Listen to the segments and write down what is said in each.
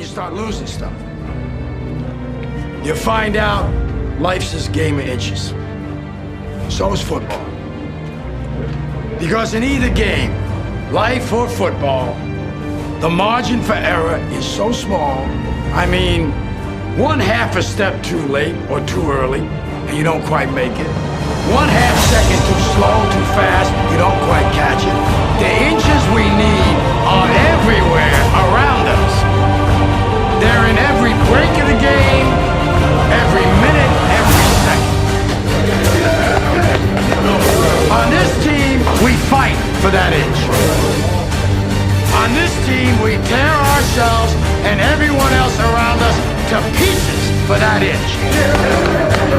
you start losing stuff. You find out life's this game of inches. So is football. Because in either game, life or football, the margin for error is so small. I mean, one half a step too late or too early, and you don't quite make it. One half second too slow, too fast, you don't quite catch it. The inches we need are everywhere around us. They're in every break of the game, every minute, every second. On this team, we fight for that inch. On this team, we tear ourselves and everyone else around us to pieces for that inch.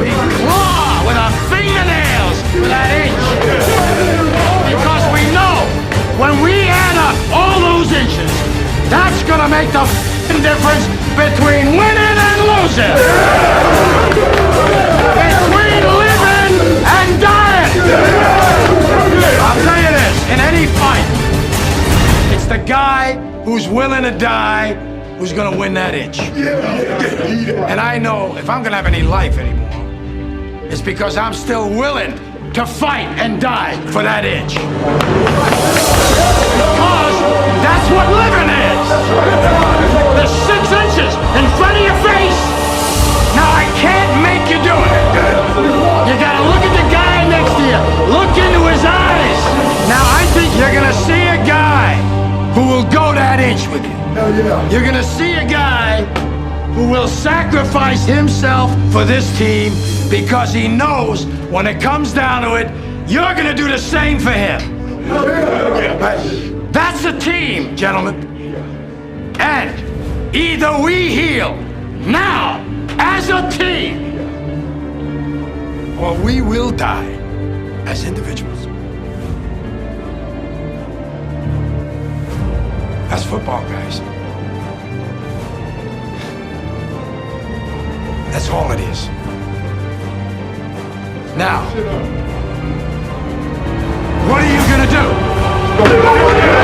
We claw with our fingernails for that inch. Because we know when we add up all those inches, that's gonna make the difference between winning and losing. Between living and dying. I'll tell you this, in any fight, it's the guy who's willing to die who's gonna win that inch. And I know if I'm gonna have any life anymore, it's because I'm still willing to fight and die for that inch. Because that's what living is. The 6 inches in front of your face. Now I can't make you do it. You gotta look at the guy next to you. Look into his eyes. Now I think you're gonna see a guy who will go that inch with you. You're gonna see a guy who will sacrifice himself for this team because he knows when it comes down to it, you're gonna do the same for him. That's a team, gentlemen. And either we heal now as a team, or we will die as individuals. That's football, guys. That's all it is. Now, what are you gonna do?